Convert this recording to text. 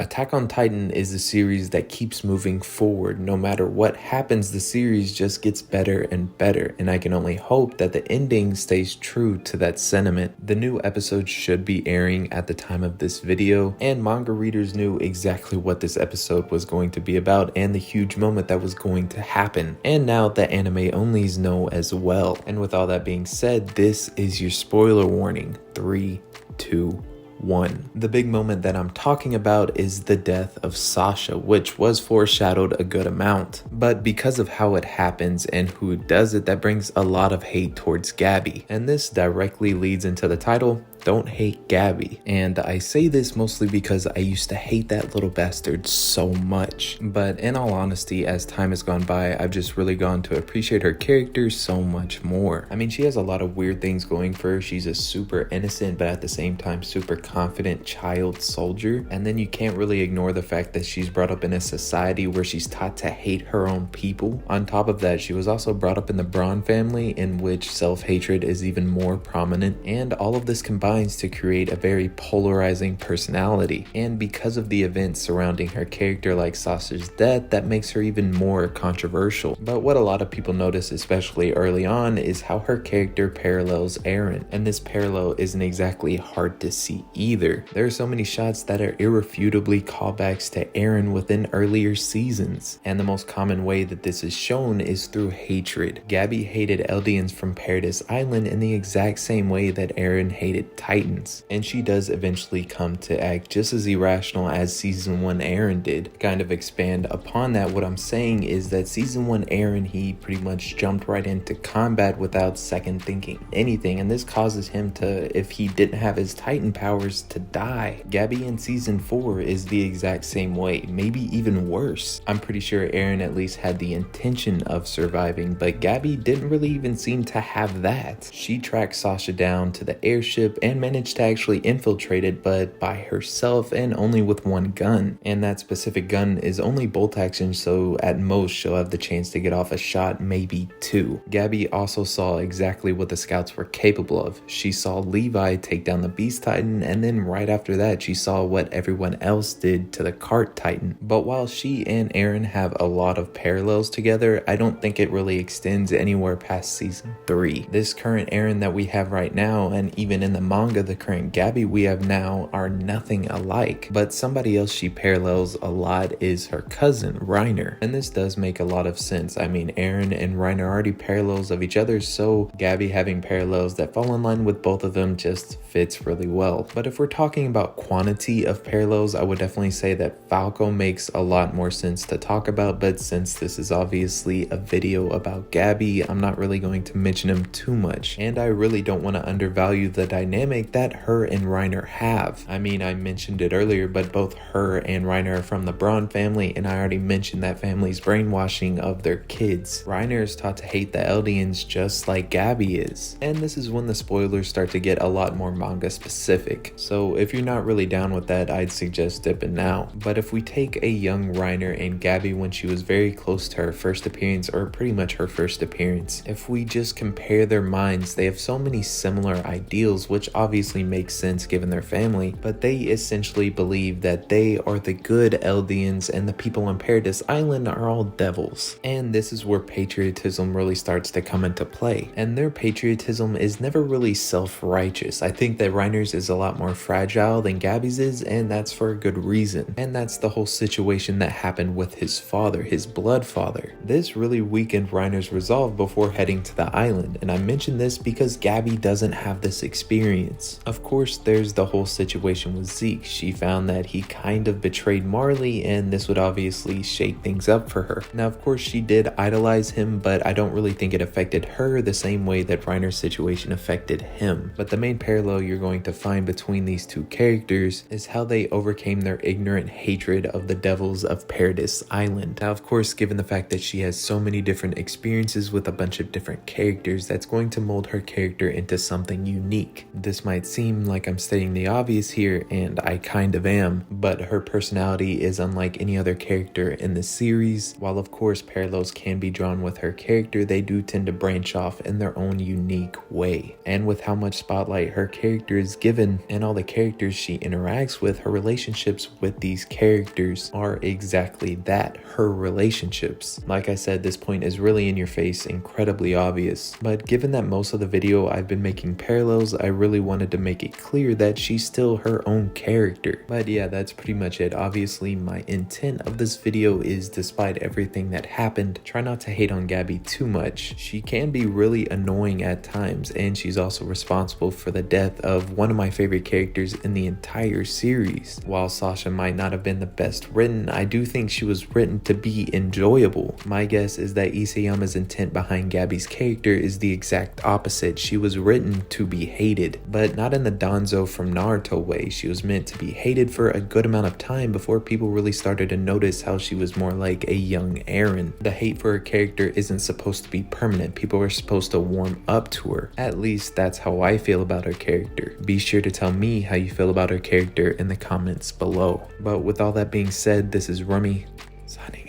Attack on Titan is a series that keeps moving forward. No matter what happens, the series just gets better and better, and I can only hope that the ending stays true to that sentiment. The new episode should be airing at the time of this video, and manga readers knew exactly what this episode was going to be about and the huge moment that was going to happen. And now the anime onlys know as well. And with all that being said, this is your spoiler warning. 3, 2, 1. The big moment that I'm talking about is the death of Sasha, which was foreshadowed a good amount. But because of how it happens and who does it, that brings a lot of hate towards Gabi. And this directly leads into the title, Don't Hate Gabi. And I say this mostly because I used to hate that little bastard so much. But in all honesty, as time has gone by, I've just really gone to appreciate her character so much more. I mean, she has a lot of weird things going for her. She's a super innocent, but at the same time, super confident child soldier. And then you can't really ignore the fact that she's brought up in a society where she's taught to hate her own people. On top of that, she was also brought up in the Braun family, in which self-hatred is even more prominent. And all of this combined to create a very polarizing personality. And because of the events surrounding her character like Sasha's death, that makes her even more controversial. But what a lot of people notice, especially early on, is how her character parallels Eren. And this parallel isn't exactly hard to see either. There are so many shots that are irrefutably callbacks to Eren within earlier seasons. And the most common way that this is shown is through hatred. Gabi hated Eldians from Paradise Island in the exact same way that Eren hated Titans, and she does eventually come to act just as irrational as season 1 Eren did. Kind of expand upon that, what I'm saying is that season 1 Eren, he pretty much jumped right into combat without second thinking anything, and this causes him to, if he didn't have his Titan powers, to die. Gabi in season 4 is the exact same way, maybe even worse. I'm pretty sure Eren at least had the intention of surviving, but Gabi didn't really even seem to have that. She tracked Sasha down to the airship and managed to actually infiltrate it, but by herself and only with one gun. And that specific gun is only bolt action, so at most she'll have the chance to get off a shot, maybe 2. Gabi also saw exactly what the scouts were capable of. She saw Levi take down the Beast Titan, and then right after that she saw what everyone else did to the Cart Titan. But while she and Eren have a lot of parallels together, I don't think it really extends anywhere past season 3. This current Eren that we have right now, and even in the manga, the current Gabi we have now, are nothing alike. But somebody else she parallels a lot is her cousin Reiner, and this does make a lot of sense. I mean, Eren and Reiner are already parallels of each other, so Gabi having parallels that fall in line with both of them just fits really well. But if we're talking about quantity of parallels, I would definitely say that Falco makes a lot more sense to talk about, but since this is obviously a video about Gabi, I'm not really going to mention him too much, and I really don't want to undervalue the dynamic that her and Reiner have. I mean, I mentioned it earlier, but both her and Reiner are from the Braun family, and I already mentioned that family's brainwashing of their kids. Reiner is taught to hate the Eldians just like Gabi is, and this is when the spoilers start to get a lot more manga specific. So if you're not really down with that, I'd suggest dipping now. But if we take a young Reiner and Gabi when she was very close to her first appearance, or pretty much her first appearance, if we just compare their minds, they have so many similar ideals, which obviously makes sense given their family, but they essentially believe that they are the good Eldians and the people on Paradise Island are all devils. And this is where patriotism really starts to come into play. And their patriotism is never really self-righteous. I think that Reiner's is a lot more fragile than Gabi's is, and that's for a good reason. And that's the whole situation that happened with his father, his blood father. This really weakened Reiner's resolve before heading to the island, and I mention this because Gabi doesn't have this experience. Of course, there's the whole situation with Zeke. She found that he kind of betrayed Marley, and this would obviously shake things up for her. Now, of course, she did idolize him, but I don't really think it affected her the same way that Reiner's situation affected him. But the main parallel you're going to find between these two characters is how they overcame their ignorant hatred of the devils of Paradise Island. Now, of course, given the fact that she has so many different experiences with a bunch of different characters, that's going to mold her character into something unique. this might seem like I'm stating the obvious here, and I kind of am, but her personality is unlike any other character in the series. While of course parallels can be drawn with her character, they do tend to branch off in their own unique way. And with how much spotlight her character is given and all the characters she interacts with, her relationships with these characters are exactly that, her relationships. Like I said, this point is really in your face, incredibly obvious, but given that most of the video I've been making parallels, I really wanted to make it clear that she's still her own character. But yeah, that's pretty much it. Obviously, my intent of this video is, despite everything that happened, try not to hate on Gabi too much. She can be really annoying at times, and she's also responsible for the death of one of my favorite characters in the entire series. While Sasha might not have been the best written, I do think she was written to be enjoyable. My guess is that Isayama's intent behind Gabi's character is the exact opposite. She was written to be hated, but not in the Danzo from Naruto way. She was meant to be hated for a good amount of time before people really started to notice how she was more like a young Eren. The hate for her character isn't supposed to be permanent. People are supposed to warm up to her. At least that's how I feel about her character. Be sure to tell me how you feel about her character in the comments below. But with all that being said, this is Rummy signing